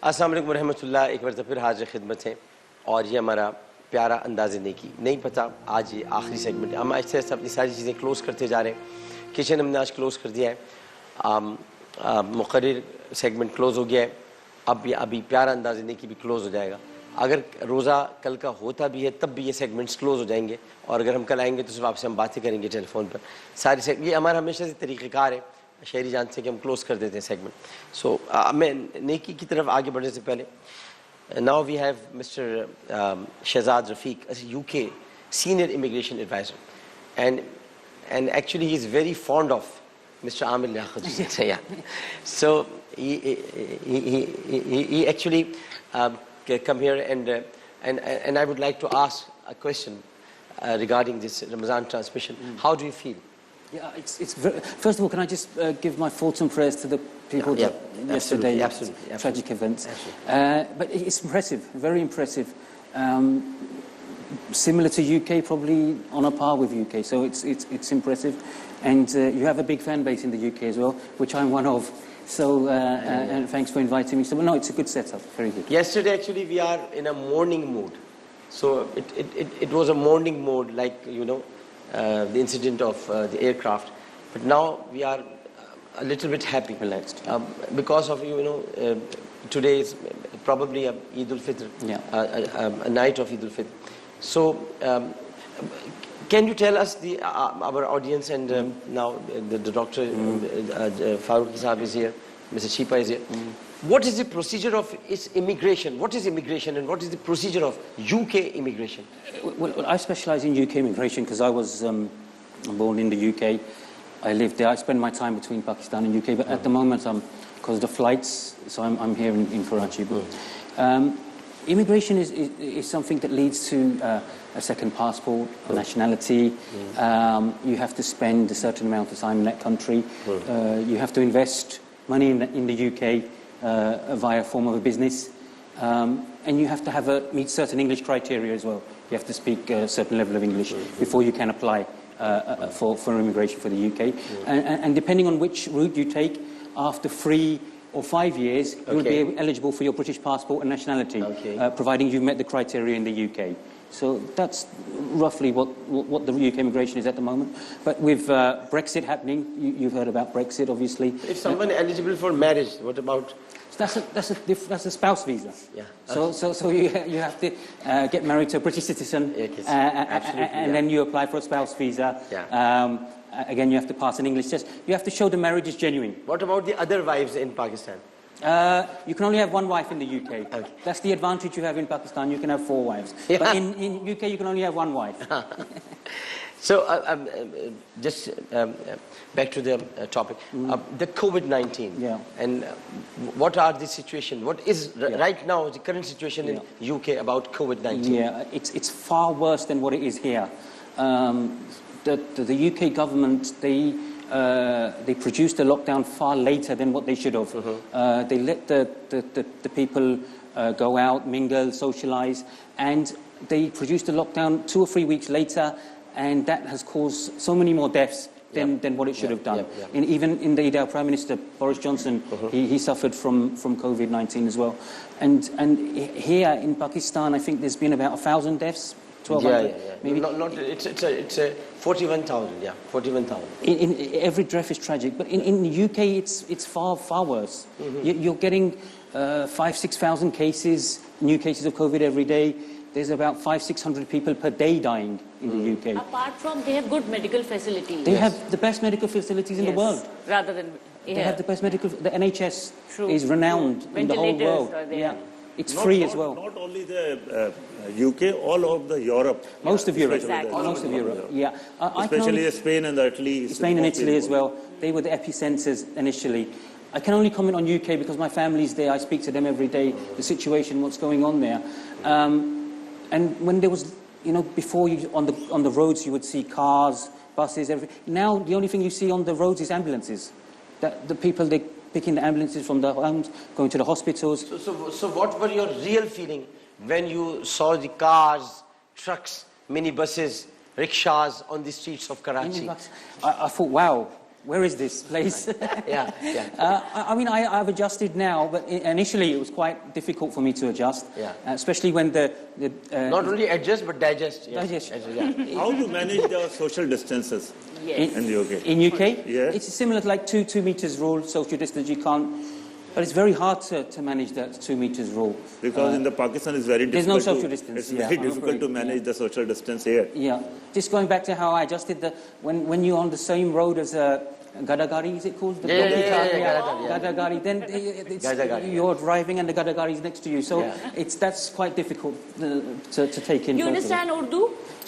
السلام علیکم ورحمۃ اللہ. ایک مرتبہ پھر حاضر خدمت ہیں اور یہ ہمارا پیارا انداز نیکی. نہیں پتہ آج یہ آخری سیگمنٹ ہے. ہم ایسے ایسے اپنی ساری چیزیں کلوز کرتے جا رہے ہیں. کچن ہم نے آج کلوز کر دیا ہے, مقرر سیگمنٹ کلوز ہو گیا ہے. ابھی پیارا انداز نیکی بھی کلوز ہو جائے گا. اگر روزہ کل کا ہوتا بھی ہے تب بھی یہ سیگمنٹس کلوز ہو جائیں گے, اور اگر ہم کل آئیں گے تو صرف آپ سے ہم باتیں کریں گے ٹیلی فون پر. یہ ہمارا ہمیشہ سے طریقہ کار ہے شہری جان سے کہ ہم کلوز کر دیتے ہیں سیگمنٹ. سو میں نیکی کی طرف آگے بڑھنے سے پہلے now we have Mr. Shehzad Rafiq, a UK senior immigration advisor, and actually he is very fond of Mr. Amir Liaquat. Yeah. So he actually come here and I would like to ask a question regarding this Ramadan transmission. How do you feel? Yeah, it's very, first of all, can I just give my thoughts and prayers to the people that yesterday, absolutely. Tragic events. But it's impressive, very impressive. Similar to UK, probably on a par with UK. So it's impressive, and you have a big fan base in the UK as well, which I'm one of. So and thanks for inviting me. So no, it's a good setup, very good. Yesterday, actually, we are in a mourning mood. So it was a mourning mode, like the incident of the aircraft, but now we are a little bit happy, Relaxed. Because of today is probably a Eid al-Fitr, a night of Eid al-Fitr. So can you tell us our audience, and now the doctor Farooq Sahab is here, Mr. Chipa is here. What is the procedure of immigration? What is immigration and what is the procedure of UK immigration? Well, I specialise in UK immigration because I was born in the UK. I lived there. I spend my time between Pakistan and UK, but at the moment because of the flights, so I'm here in Karachi. Immigration is something that leads to a second passport, a nationality. You have to spend a certain amount of time in that country. You have to invest money in the UK via form of a business. And you have to meet certain English criteria as well. You have to speak a certain level of English before you can apply for immigration for the UK. And depending on which route you take, after 3 or 5 years, you'll be eligible for your British passport and nationality, providing you've met the criteria in the UK. So that's roughly what the UK immigration is at the moment. But with Brexit happening, you've heard about Brexit, obviously. If someone eligible for marriage, what about? That's a spouse visa. Yeah. So you have to get married to a British citizen, and then you apply for a spouse visa. Yeah. Again, you have to pass an English test. You have to show the marriage is genuine. What about the other wives in Pakistan? You can only have one wife in the UK. Okay. That's the advantage you have in Pakistan. You can have 4 wives. Yeah. But in UK, you can only have 1 wife. So just back to the topic, the COVID-19. Yeah. And what are the situation? What is right now the current situation in UK about COVID-19? Yeah, it's far worse than what it is here. The UK government, they produced a lockdown far later than what they should have. They let the people go out, mingle, socialise, and they produced a lockdown 2 or 3 weeks later, and that has caused so many more deaths than what it should have done. And even indeed our Prime Minister, Boris Johnson, he suffered from COVID-19 as well. And here in Pakistan, I think there's been about 1,000 deaths. 1,200, maybe. It's 41,000. 41,000. In every death is tragic, but in the UK it's far worse. You're getting 5,000-6,000 cases, new cases of COVID every day. There's about 500-600 people per day dying in the UK. Apart from, they have good medical facilities. They have the best medical facilities in the world. Rather than here. They have the best medical. The NHS is renowned in the whole world. Yeah. It's free as well. Not only the UK, all over Europe. Most of Europe. Exactly. Most of Europe. Yeah. Especially Spain and Italy. Spain and Italy as well. They were the epicenters initially. I can only comment on UK because my family's there. I speak to them every day. The situation, what's going on there. And when there was, before on the roads you would see cars, buses, everything. Now the only thing you see on the roads is ambulances. The people, they picking the ambulances from the homes, going to the hospitals. So what were your real feeling when you saw the cars, trucks, minibuses, rickshaws on the streets of Karachi? I thought, wow, where is this place? Yeah, yeah. I mean, I've adjusted now, but initially it was quite difficult for me to adjust, Yeah. Especially when the Not only adjust but digest. Yes. Digest. Yeah. How to manage the social distances Yes. in the UK? in UK, Yeah. it's similar to like 2 meters rule, social distance. You can't, but it's very hard to manage that 2 meters rule. Because in the Pakistan it's very there's difficult. no social distance, It's yeah, very I'm difficult afraid, to manage the social distance here. Yeah, just going back to how I adjusted when you're on the same road as a Gadagari, is it called? The Yeah, donkey yeah, cart? yeah, yeah, Gadagari. Then Gadagari, you're driving and the Gadagari is next to you, so Yeah. that's quite difficult to take in. You understand Urdu?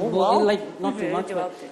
wow. like not too much, but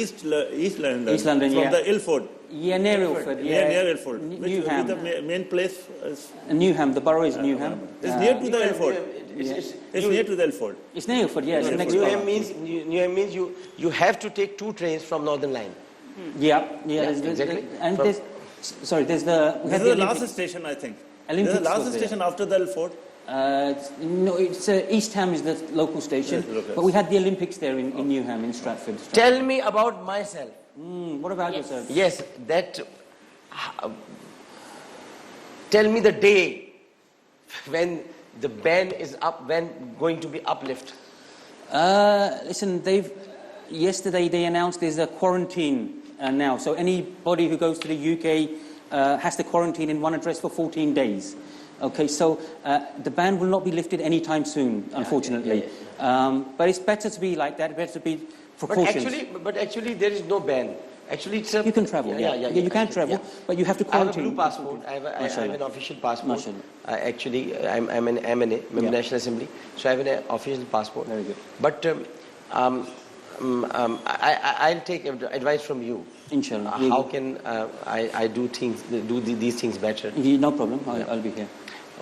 East London. East London, from yeah. the Ilford. Yeah, near Ilford, yeah. Near Ilford. Which is Newham. the main place. Is Newham, the borough is Newham. it's near to the Ilford. It's- It's near to the Ilford. It's near Ilford, yeah. It's the next Newham borough. means you have to take 2 trains from Northern Line. Yeah, exactly. And From- there's, sorry, there's the... we This have is the Olympic- last station, I think. Olympics This is the last was there. station after the Ilford. No, it's East Ham is the local station, Yes, local. but we had the Olympics there in Newham, in Stratford. Tell me about myself. What about yourself? Yes, that. Tell me the day when the ban is up, when going to be uplift. Listen, yesterday they announced there's a quarantine now, so anybody who goes to the UK has to quarantine in one address for 14 days. Okay, so the ban will not be lifted anytime soon, unfortunately. But it's better to be like that, better to be precautions. But actually, there is no ban. Actually, it's a, You can travel, yeah. You can travel, but you have to I have a quarantine. blue passport. I have Mashallah. an official passport. Mashallah. Actually, I'm an MNA, Member Yeah. National Assembly. So I have an official passport. Very good. But I'll take advice from you. Inshallah. How can I do these things better? No problem, I'll be here.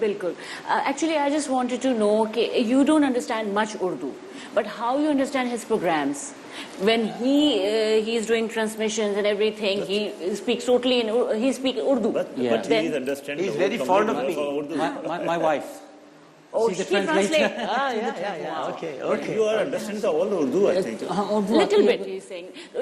Bilkul. Actually, I just wanted to know, you don't understand much Urdu, but how you understand his programs? When he is doing transmissions and everything, he speaks totally he speaks Urdu. But he Then- is understanding. He's very fond of me. My wife. Oh, She's a she translator. translates. yeah okay You are understanding the all Urdu, I think. Little bit, he's saying.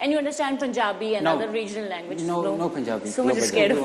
And you understand Punjabi and No. other regional languages? No Punjabi. So much scared of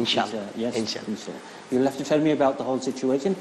Inshallah. Yes. Inshallah. You'll have to tell me about the whole situation.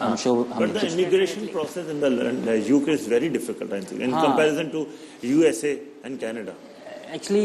I'm sure. But the immigration process in the UK is very difficult, I think, in comparison to USA and Canada. Actually,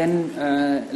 then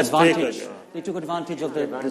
advantage. They took advantage of the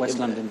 West London.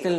still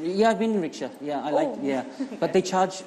Yeah, I've been in rickshaw. Yeah, I like. Yeah, but they charge.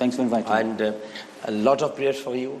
Thanks for inviting me. And a lot of prayers for you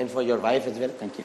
and for your wife as well. Thank you.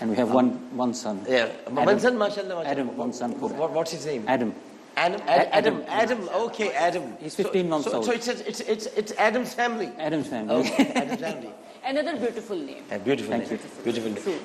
And we have one son. Yeah, one son, mashallah. Adam, one son. What's his name? Adam. Adam. Okay, Adam. He's 15 months old. So it's Adam's family. Adam's family. Okay, Adam's family. Another beautiful name. Beautiful Thank name. you. Beautiful name.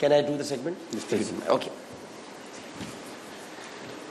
Can I do the segment? Yes, please. Okay.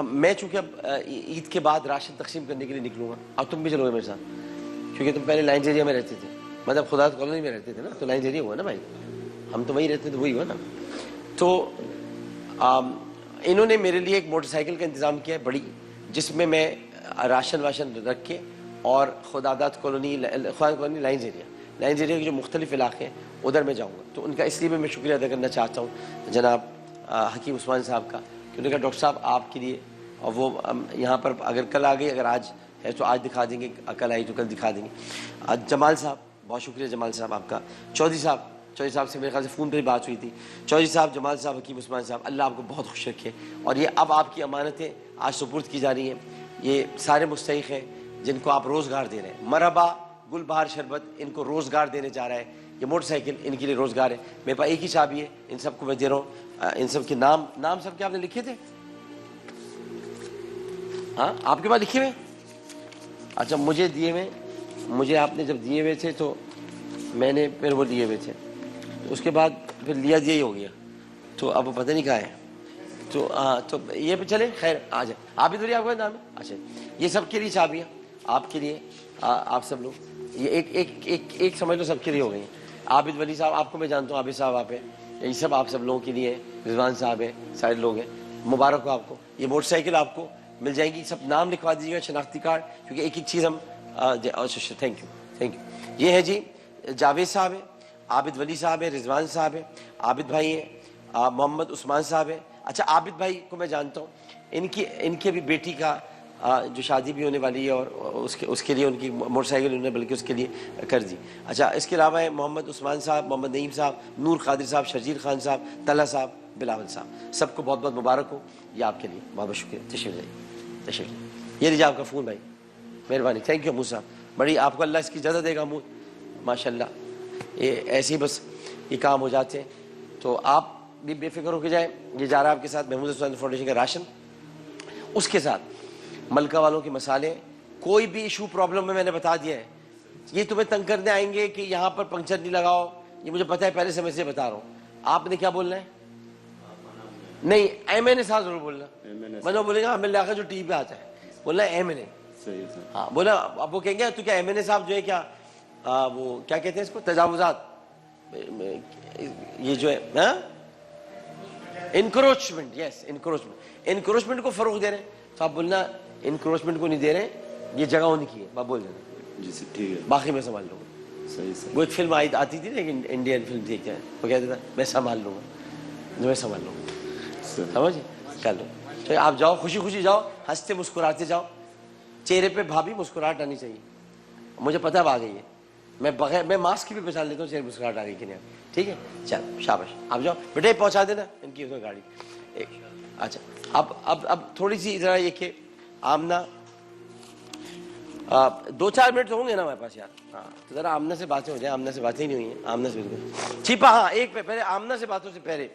میں چونکہ اب عید کے بعد ration تقسیم کرنے کے لیے نکلوں گا, اب تم بھی چلو گے میرے ساتھ, کیونکہ تم پہلے لائنز ایریا میں رہتے تھے, مطلب خدا کالونی میں رہتے تھے نا, تو لائنز ایریا ہوا نا بھائی, ہم تو وہیں رہتے تھے, وہی ہوا نا. تو انہوں نے میرے لیے ایک موٹر سائیکل کا انتظام کیا ہے بڑی, جس میں میں راشن واشن رکھ کے اور خدادات کالونی لائنز ایریا کے جو مختلف علاقے ہیں ادھر میں جاؤں گا. تو ان کا اس لیے میں شکریہ ادا کرنا چاہتا ہوں جناب حکیم عثمان صاحب کا, کہ انہوں نے کہا ڈاکٹر صاحب آپ کے لیے, اور وہ یہاں پر اگر کل آ گئی, اگر آج ہے تو آج دکھا دیں گے, کل آئی تو کل دکھا دیں گے. جمال صاحب, بہت شکریہ جمال صاحب آپ کا. چودھری صاحب سے میرے خیال سے فون پہ ہی بات ہوئی تھی. چودھری صاحب, جمال صاحب, حکیم عثمان صاحب, اللہ آپ کو بہت خوش رکھے. اور یہ اب آپ کی امانتیں آج سپرد کی جا رہی ہیں, یہ سارے مستحق ہیں جن کو آپ روزگار دے رہے ہیں. مرحبا گل بہار شربت ان کو روزگار دینے جا رہا ہے, یہ موٹر سائیکل ان کے لیے روزگار ہے. میرے پاس ایک ہی چابی ہے, ان سب کو میں دے رہا ہوں. ان سب کے نام سب کے آپ نے لکھے تھے؟ ہاں آپ کے پاس لکھے ہوئے؟ اچھا مجھے دیے ہوئے, مجھے آپ نے جب دیے ہوئے تھے تو میں نے پھر وہ لیے ہوئے تھے, اس کے بعد پھر لیا ہی ہو گیا, تو اب پتہ نہیں کہا ہے. تو ہاں تو یہ پہ چلے, خیر آ جائے. آپ ہی تو آپ کا نام ہے. اچھا یہ سب کے لیے چابیاں آپ کے لیے, آپ سب لوگ یہ ایک سمجھ لو سب کے لیے ہو گئی ہیں. عابد ولی صاحب آپ کو میں جانتا ہوں, عابد صاحب آپ ہیں, یہ سب آپ سب لوگوں کے لیے ہیں. رضوان صاحب ہیں, سارے لوگ ہیں, مبارک ہو آپ کو. یہ موٹر سائیکل آپ کو مل جائیں گی, سب نام لکھوا دیجیے گا, شناختی کارڈ, کیونکہ ایک چیز ہم. Thank you. یہ ہے جی جاوید صاحب ہیں, عابد ولی صاحب ہیں, رضوان صاحب ہیں, عابد بھائی ہیں, محمد عثمان صاحب ہیں. اچھا عابد بھائی کو میں جانتا ہوں, ان کی ابھی بیٹی کا جو شادی بھی ہونے والی ہے, اور اس کے لیے ان کی موٹر سائیکل انہوں نے بلکہ اس کے لیے کر دی. اچھا اس کے علاوہ ہے محمد عثمان صاحب, محمد نعیم صاحب, نور قادر صاحب, شرجیل خان صاحب, طلحہ صاحب, بلاول صاحب, سب کو بہت بہت مبارک ہو. یہ آپ کے لیے بہت بہت شکریہ. تشریف لائیے. یہ لیجیے آپ کا فون بھائی, مہربانی. تھینک یو امو صاحب, بڑی آپ کو اللہ اس کی اجازت دے گا امو, ماشاء اللہ. یہ ایسے ہی بس یہ کام ہو جاتے ہیں, تو آپ بھی بے فکر ہو کے جائیں. یہ جا رہا ہے آپ کے ساتھ محمود حسین فاؤنڈیشن کا راشن, اس کے ساتھ ملکہ والوں کے مسالے. کوئی بھی ایشو پرابلم میں نے بتا دیا ہے. یہ تمہیں تنگ کرنے آئیں گے کہ یہاں پر پنکچر نہیں لگاؤ, یہ مجھے پتہ ہے پہلے سے میں سے بتا رہا ہوں. آپ نے کیا بولنا ہے؟ نہیں ایم این اے صاحب ضرور بولنا. میں بولے گا ہمیں لاکھا جو ٹی وی پہ آتا ہے بولنا ہے ایم این اے. ہاں بولا, اب وہ کہیں گے تو کیا ایم این اے صاحب جو ہے کیا وہ کیا کہتے ہیں اس کو, تجاوزات, یہ جو ہے نا انکروچمنٹ. یس انکروچمنٹ کو فروغ دے رہے ہیں, تو آپ بولنا انکروچمنٹ کو نہیں دے رہے, یہ جگہ ہونے کی ہے, آپ بول دینا. جی ٹھیک ہے, باقی میں سنبھال لوں گا. صحیح. وہ ایک فلم آتی تھی نا, ایک انڈین فلم تھی, کیا وہ کہتا تھا میں سنبھال لوں گا, میں سنبھال لوں گا, سمجھ کر لو. تو آپ جاؤ, خوشی خوشی جاؤ, ہنستے مسکراتے جاؤ, چہرے پہ بھابھی مسکراہٹ آنی چاہیے. مجھے پتہ اب آ گئی ہے, میں ماسک کی بھی پہچان لیتا ہوں چہرے مسکراہٹ آ گئی کہ نہیں. ٹھیک ہے چل شاباش, آپ جاؤ بیٹے, پہنچا دینا ان کی گاڑی. اچھا اب تھوڑی سی ذرا یہ کہ آمنہ 2-4 منٹ تو ہوں گے نا ہمارے پاس یار. ہاں تو ذرا آمنہ سے باتیں ہو جائیں. آمنہ سے باتیں نہیں ہوئی ہیں. آمنہ سے بالکل چھیپا, ہاں ایک پہلے آمنہ سے باتوں سے پہلے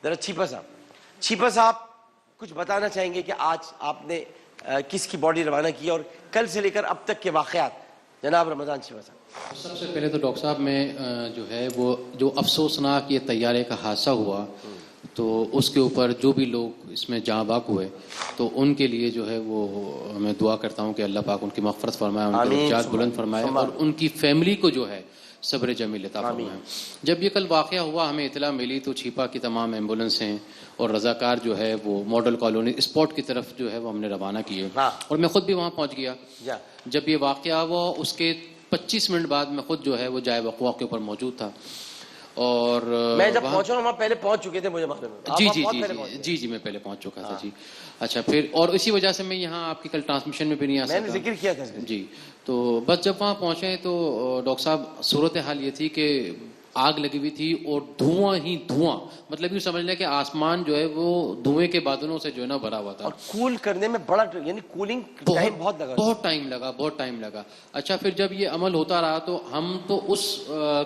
ذرا چھیپا صاحب کچھ بتانا چاہیں گے کہ آج آپ نے کس کی باڈی روانہ کی, اور کل سے لے کر اب تک کے واقعات. جناب رمضان چھیپا صاحب. سب سے پہلے تو ڈاکٹر صاحب میں جو ہے وہ جو افسوسناک یہ طیارے کا حادثہ ہوا, تو اس کے اوپر جو بھی لوگ اس میں جاں باک ہوئے, تو ان کے لیے جو ہے وہ میں دعا کرتا ہوں کہ اللہ پاک ان کی مغفرت فرمائے, ان کے درجات بلند فرمائے, اور ان کی فیملی کو جو ہے صبر جمیل عطا فرمائے. جب یہ کل واقعہ ہوا ہمیں اطلاع ملی تو چھیپا کی تمام ایمبولنس ہیں اور رضاکار جو ہے وہ ماڈل کالونی اسپاٹ کی طرف جو ہے وہ ہم نے روانہ کیے, اور میں خود بھی وہاں پہنچ گیا. جب یہ واقعہ ہوا اس کے 25 منٹ بعد میں خود جو ہے وہ جائے وقوع کے اوپر موجود تھا, اور میں جب پہنچا وہاں پہلے پہنچ چکے تھے مجھے معلوم ہے. جی میں پہلے پہنچ چکا تھا. جی اچھا, پھر اور اسی وجہ سے میں یہاں آپ کی کل ٹرانسمیشن میں بھی نہیں آ سکا, میں نے ذکر کیا تھا. جی تو بس جب وہاں پہنچے تو ڈاکٹر صاحب صورتحال یہ تھی کہ آگ لگی ہوئی تھی اور دھواں ہی دھواں, مطلب یہ سمجھ لیں کہ آسمان جو ہے وہ دھوئیں کے بادلوں سے جو ہے نا بھرا ہوا تھا, اور کول کرنے میں بڑا یعنی کولنگ ٹائم بہت ٹائم لگا. اچھا پھر جب یہ عمل ہوتا رہا تو ہم تو اس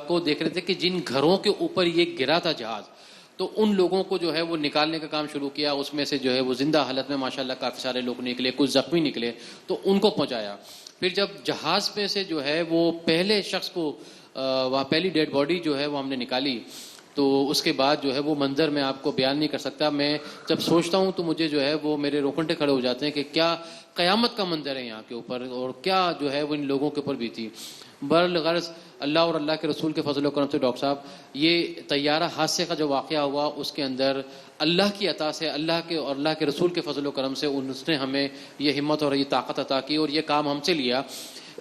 کو دیکھ رہے تھے کہ جن گھروں کے اوپر یہ گرا تھا جہاز, تو ان لوگوں کو جو ہے وہ نکالنے کا کام شروع کیا. اس میں سے جو ہے وہ زندہ حالت میں ماشاءاللہ کافی سارے لوگ نکلے, کچھ زخمی نکلے, تو ان کو پہنچایا. پھر جب جہاز میں سے جو ہے وہ پہلے شخص کو وہاں پہلی ڈیڈ باڈی جو ہے وہ ہم نے نکالی, تو اس کے بعد جو ہے وہ منظر میں آپ کو بیان نہیں کر سکتا. میں جب سوچتا ہوں تو مجھے جو ہے وہ میرے روکنٹے کھڑے ہو جاتے ہیں کہ کیا قیامت کا منظر ہے یہاں کے اوپر, اور کیا جو ہے وہ ان لوگوں کے اوپر بھی تھی. برالغرض اللہ اور اللہ کے رسول کے فضل و کرم سے ڈاکٹر صاحب, یہ طیارہ حادثے کا جو واقعہ ہوا اس کے اندر اللہ کی عطا سے, اللہ کے اور اللہ کے رسول کے فضل و کرم سے اس نے ہمیں یہ ہمت اور یہ طاقت عطا کی, اور یہ کام ہم سے لیا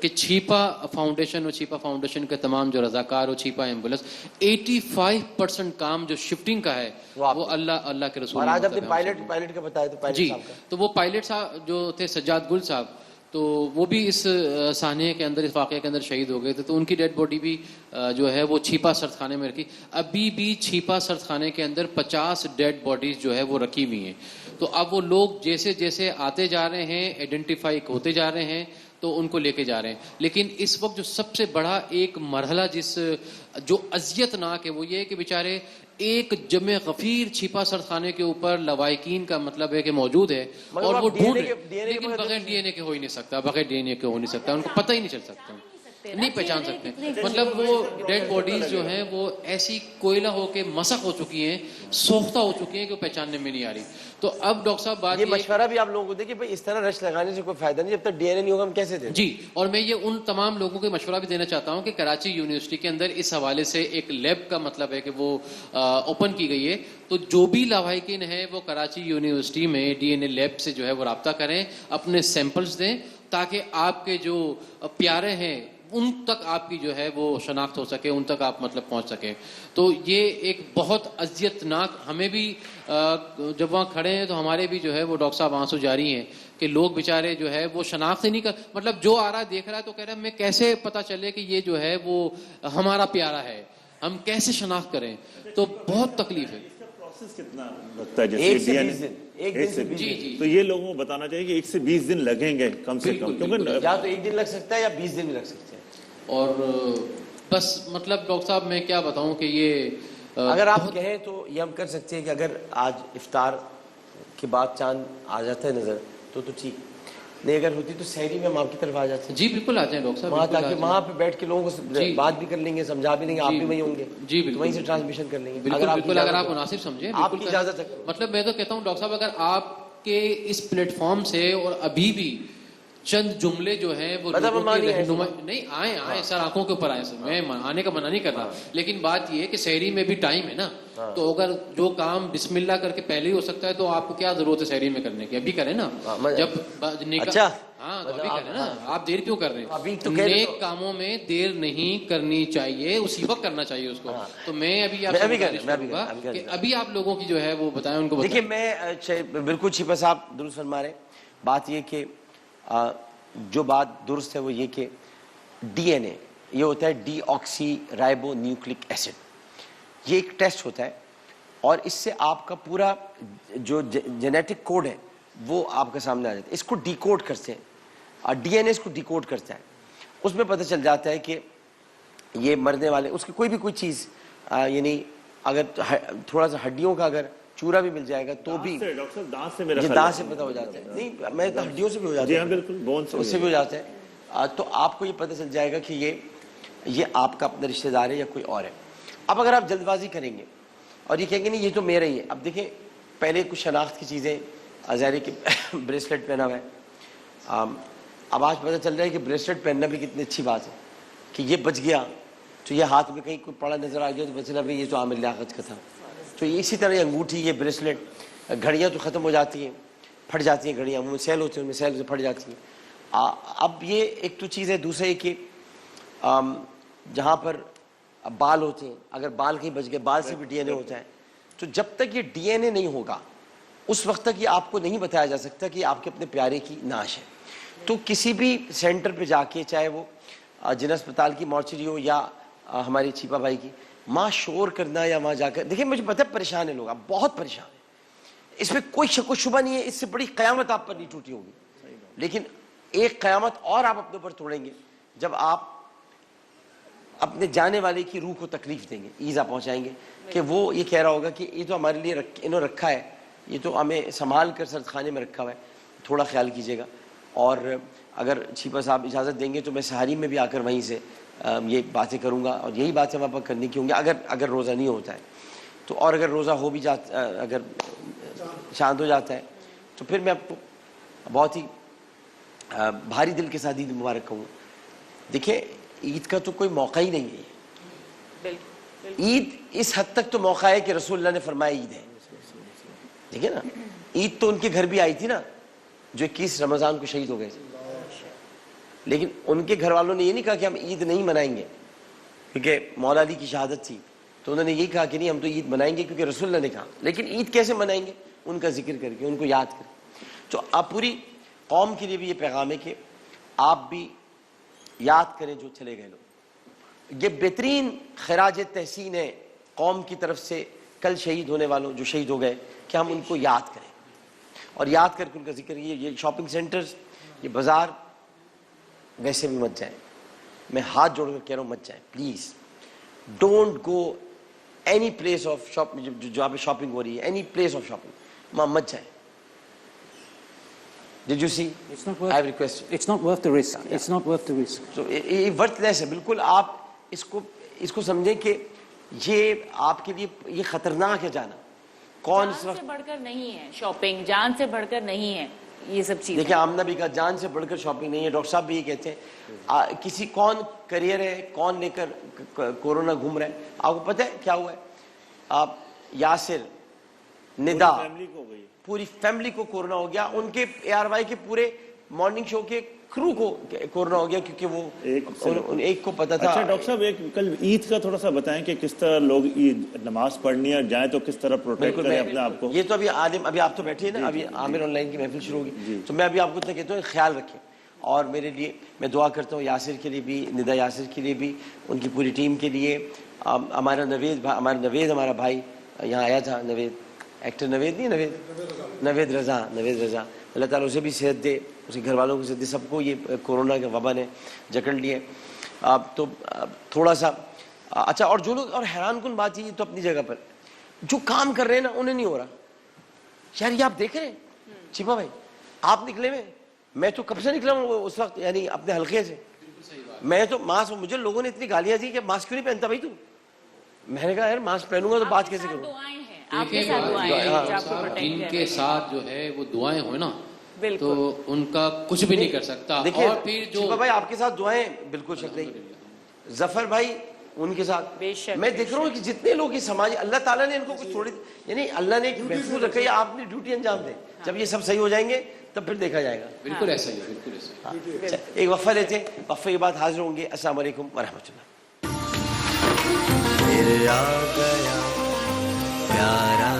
کہ چھیپا فاؤنڈیشن اور چھیپا فاؤنڈیشن کے تمام جو رضاکار اور چھیپا ایمبولینس 85% کام جو شفٹنگ کا ہے وہ اللہ کے رسول. اور آج اپنے پائلٹ کا بتایا تو پائلٹ جی, صاحب کا, تو وہ پائلٹ صاحب جو تھے سجاد گل صاحب, تو وہ بھی اس سانحے کے اندر, اس واقعے کے اندر شہید ہو گئے تھے. تو ان کی ڈیڈ باڈی بھی جو ہے وہ چھیپا سرد خانے میں رکھی. ابھی بھی چھیپا سرد خانے کے اندر 50 ڈیڈ باڈیز جو ہے وہ رکھی ہوئی ہیں. تو اب وہ لوگ جیسے جیسے آتے جا رہے ہیں, آئیڈینٹیفائی ہوتے جا رہے ہیں, تو ان کو لے کے جا رہے ہیں. لیکن اس وقت جو سب سے بڑا ایک مرحلہ جو اذیت ناک ہے وہ یہ ہے کہ بیچارے ایک جمع غفیر چھپا سرد خانے کے اوپر لوائقین کا مطلب ہے کہ موجود ہے, اور وہ ڈھونڈ رہے, لیکن بغیر ڈی این اے کے ہو ہی نہیں سکتا, بغیر ڈی این اے کے ہو نہیں سکتا, ان کو پتہ ہی نہیں چل سکتا, نہیں پہچان سکتے. مطلب وہ ڈیڈ باڈیز جو ہیں وہ ایسی کوئلہ ہو کے مسخ ہو چکی ہیں, سوختہ ہو چکی ہیں کہ وہ پہچاننے میں نہیں آ رہی. تو اب ڈاکٹر صاحب بات یہ مشورہ بھی آپ لوگوں کو دیں کہ بھائی اس طرح رش لگانے سے کوئی فائدہ نہیں, جب تک ڈی این اے نہیں ہوگا ہم کیسے دیں. جی, اور میں یہ ان تمام لوگوں کو مشورہ بھی دینا چاہتا ہوں کہ کراچی یونیورسٹی کے اندر اس حوالے سے ایک لیب کا مطلب ہے کہ وہ اوپن کی گئی ہے. تو جو بھی لاحقین ہیں وہ کراچی یونیورسٹی میں ڈی این اے لیب سے جو ہے وہ رابطہ کریں, اپنے سیمپلز دیں, تاکہ آپ کے جو پیارے ہیں ان تک آپ کی جو ہے وہ شناخت ہو سکے, ان تک آپ مطلب پہنچ سکیں. تو یہ ایک بہت اذیت ناک, ہمیں بھی جب وہاں کھڑے ہیں تو ہمارے بھی جو ہے وہ ڈاکٹر صاحب آنسو جاری ہیں کہ لوگ بیچارے جو ہے وہ شناخت ہی نہیں کر, مطلب جو آ رہا ہے دیکھ رہا ہے تو کہہ رہا ہے میں کیسے پتہ چلے کہ یہ جو ہے وہ ہمارا پیارا ہے, ہم کیسے شناخت کریں. تو بہت تکلیف ہے. کتنا لگتا ہے جیسے جی, تو یہ لوگوں کو بتانا چاہیے کہ 1 سے 20 دن لگیں گے کم سے کم, کیونکہ یا تو 1 دن لگ سکتا ہے یا 20 دن بھی لگ سکتے ہیں. اور بس مطلب ڈاکٹر صاحب میں کیا بتاؤں کہ یہ اگر آپ کہیں تو یہ ہم کر سکتے ہیں کہ اگر آج افطار کے بعد چاند آ جاتا ہے نظر تو ٹھیک نہیں, اگر ہوتی تو سحری میں ہم آپ کی طرف آ جاتے ہیں. جی بالکل آ جائیں ڈاکٹر صاحب, وہاں تاکہ وہاں پہ بیٹھ کے لوگوں کو بات بھی کر لیں گے, سمجھا بھی لیں گے, آپ بھی وہیں ہوں گے, جی بالکل وہیں سے ٹرانسمیشن کر لیں گے. بالکل اگر آپ مناسب سمجھیں, آپ کی اجازت ہے. مطلب میں تو کہتا ہوں ڈاکٹر صاحب اگر آپ کے اس پلیٹ فارم سے اور ابھی بھی چند جملے جو ہیں وہ نہیں آئے سر, آنکھوں کے اوپر آئے سر, میں آنے کا منع نہیں کر رہا, لیکن بات یہ ہے کہ سحری میں بھی ٹائم ہے نا. تو اگر جو کام بسم اللہ کر کے پہلے ہی ہو سکتا ہے تو آپ کو کیا ضرورت ہے سحری میں کرنے کی, ابھی کریں نا. جب اچھا ہاں تو ابھی کریں نا, آپ دیر کیوں کر رہے ہیں؟ نیک کاموں میں دیر نہیں کرنی چاہیے, اسی وقت کرنا چاہیے اس کو. تو میں ابھی آپ کہ ابھی آپ لوگوں کی جو ہے وہ بتائیں ان کو. دیکھیے میں بالکل چھپا صاحب درست فرما رہے. بات یہ کہ جو بات درست ہے وہ یہ کہ ڈی این اے یہ ہوتا ہے ڈی آکسی رائبو نیوکلک ایسڈ, یہ ایک ٹیسٹ ہوتا ہے, اور اس سے آپ کا پورا جو جینیٹک کوڈ ہے وہ آپ کے سامنے آ جاتا ہے. اس کو ڈی کوڈ کرتے ہیں, ڈی این اے اس کو ڈی کوڈ کرتا ہے, اس میں پتہ چل جاتا ہے کہ یہ مرنے والے اس کی کوئی بھی کوئی چیز, یعنی اگر تھوڑا سا ہڈیوں کا اگر چورا بھی مل جائے گا تو بھی دانت سے پتہ ہو جاتا ہے. نہیں میں تو ہڈیوں سے بھی ہو جاتا ہے, اس سے بھی ہو جاتا ہے. تو آپ کو یہ پتہ چل جائے گا کہ یہ آپ کا اپنا رشتہ دار ہے یا کوئی اور ہے. اب اگر آپ جلد بازی کریں گے اور یہ کہیں گے نہیں یہ تو میرا ہی ہے, اب دیکھیں پہلے کچھ شناخت کی چیزیں, ظاہر کہ بریسلیٹ پہنا ہوا ہے, اب آج پتہ چل رہا ہے کہ بریسلیٹ پہننا بھی کتنی اچھی بات ہے کہ یہ بچ گیا تو یہ ہاتھ میں کہیں کوئی پڑا نظر آ گیا تو بچ رہا بھائی یہ تو عامر لیاقت کا تھا. تو اسی طرح یہ انگوٹھی, یہ بریسلیٹ, گھڑیاں تو ختم ہو جاتی ہیں, پھٹ جاتی ہیں گھڑیاں, وہ سیل ہوتے ہیں ان میں سیل سے پھٹ جاتی ہیں. اب یہ ایک تو چیز ہے. دوسرا یہ کہ جہاں پر بال ہوتے ہیں, اگر بال کہیں بچ گئے, بال سے بھی ڈی این اے ہوتا ہے, تو جب تک یہ ڈی این اے نہیں ہوگا اس وقت تک یہ آپ کو نہیں بتایا جا سکتا کہ آپ کے اپنے پیارے کی نعش ہے. تو کسی بھی سینٹر پہ جا کے, چاہے وہ جن اسپتال کی مارچری ہو یا ہماری چھیپا بھائی کی, ماں شور کرنا یا وہاں جا کر دیکھیں, مجھے پتہ ہے پریشان ہے لوگ, آپ بہت پریشان ہیں, اس میں کوئی شک و شبہ نہیں ہے, اس سے بڑی قیامت آپ پر نہیں ٹوٹی ہوگی. لیکن ایک قیامت اور آپ اپنے اوپر توڑیں گے جب آپ اپنے جانے والے کی روح کو تکلیف دیں گے, ایزا پہنچائیں گے کہ وہ یہ کہہ رہا ہوگا کہ یہ تو ہمارے لیے انہوں رکھا ہے, یہ تو ہمیں سنبھال کر سرد خانے میں رکھا ہوا ہے, تھوڑا خیال کیجیے گا. اور اگر چھیپا صاحب اجازت دیں گے تو میں سہاری میں بھی آ کر وہیں سے یہ باتیں کروں گا اور یہی باتیں وہاں پر کرنے کی ہوں گی اگر روزہ نہیں ہوتا ہے تو, اور اگر روزہ ہو بھی جاتا, اگر چاند ہو جاتا ہے تو پھر میں آپ کو بہت ہی بھاری دل کے ساتھ عید مبارک کہوں. دیکھیں عید کا تو کوئی موقع ہی نہیں ہے. عید اس حد تک تو موقع ہے کہ رسول اللہ نے فرمایا عید ہے. دیکھیں نا, عید تو ان کے گھر بھی آئی تھی نا جو 21 رمضان کو شہید ہو گئے تھے, لیکن ان کے گھر والوں نے یہ نہیں کہا کہ ہم عید نہیں منائیں گے کیونکہ مولا علی کی شہادت تھی, تو انہوں نے یہی کہا کہ نہیں ہم تو عید منائیں گے کیونکہ رسول اللہ نے کہا. لیکن عید کیسے منائیں گے؟ ان کا ذکر کر کے, ان کو یاد کر. تو آپ پوری قوم کے لیے بھی یہ پیغام ہے کہ آپ بھی یاد کریں جو چلے گئے لوگ. یہ بہترین خراج تحسین ہے قوم کی طرف سے کل شہید ہونے والوں جو شہید ہو گئے, کہ ہم ان کو یاد کریں اور یاد کر کے ان کا ذکر. یہ شاپنگ سینٹرز, یہ بازار ویسے بھی مت جائیں. میں ہاتھ جوڑ کر کہہ رہا ہوں مت جائیں please. Don't go any place of shop, جہاں پہ شاپنگ ہو رہی ہے, اینی پلیس آف شاپنگ وہاں مت جائیں. Did you see? It's not worth, I have requested. It's not worth the risk. It's not worth the risk. So یہ worth لیس ہے بالکل. آپ اس کو سمجھیں کہ یہ آپ کے لیے یہ خطرناک ہے جانا. کون اس جان وقت سے بڑھ کر نہیں ہے شاپنگ, جان سے بڑھ کر نہیں ہے یہ سب چیزیں. دیکھیں آمنہ بھی کہا جان سے بڑھ کر شاپنگ نہیں ہے. ڈاکٹر صاحب بھی یہ کہتے ہیں کسی کون کریئر ہے, کون لے کر کورونا گھوم رہا ہے. آپ کو پتہ ہے کیا ہوا ہے؟ آپ یاسر, ندا, پوری فیملی کو کورونا ہو گیا. ان کے ARY کے پورے مارننگ شو کے کرو کو کورونا ہو گیا کیونکہ وہ ایک کو پتا تھا. اچھا ڈاکٹر صاحب, ایک کل عید کا تھوڑا سا بتائیں کہ کس طرح لوگ عید نماز پڑھنی ہے جائیں تو کس طرح پروٹیکٹ کریں اپنے آپ کو. یہ تو ابھی آپ تو بیٹھے ہیں نا, ابھی عامر آن لائن کی محفل شروع ہوگی, تو میں ابھی آپ کو اتنا کہتا ہوں خیال رکھیں. اور میرے لیے میں دعا کرتا ہوں یاسر کے لیے بھی, ندا یاسر کے لیے بھی, ان کی پوری ٹیم کے لیے. ہمارا نوید ہمارا بھائی یہاں آیا تھا, نوید ایکٹر نوید رضا. اللہ تعالیٰ اسے بھی صحت دے, اس کے گھر والوں کو صحت دے. سب کو یہ کورونا کے وبا نے جکڑ لیے. تو تھوڑا سا اچھا, اور جو لوگ, اور حیران کن بات یہ تو اپنی جگہ پر جو کام کر رہے ہیں نا انہیں نہیں ہو رہا. یار یہ آپ دیکھ رہے ہیں چیپا بھائی, آپ نکلے میں تو کب سے نکلا ہوں اس وقت, یعنی اپنے حلقے سے. میں تو ماسک, مجھے لوگوں نے اتنی گالیاں دی کہ ماسک کیوں نہیں پہنتا بھائی تو. میں نے کہا یار ماسک پہنوں گا تو بات کیسے کروں. آپ کے ساتھ دعائیں, جن کے ساتھ جو ہے وہ دعائیں ہوئے نا تو ان کا کچھ بھی نہیں کر سکتا. اور پھر جو بھائی آپ کے ساتھ دعائیں بالکل شک نہیں. ظفر بھائی ان کے ساتھ میں دیکھ رہا ہوں کہ جتنے لوگ یہ سماجی, اللہ تعالیٰ نے ان کو کچھ تھوڑی, یعنی اللہ نے ایک محفوظ رکھا ہے, آپ نے ڈیوٹی انجام دیں. جب یہ سب صحیح ہو جائیں گے تب پھر دیکھا جائے گا. بالکل ایسا ہی ہے, بالکل ایسا. ایک وقفہ لیتے ہیں, وقفے کے بعد حاضر ہوں گے. السلام علیکم ورحمۃ اللہ. پھر آ گیا پیارا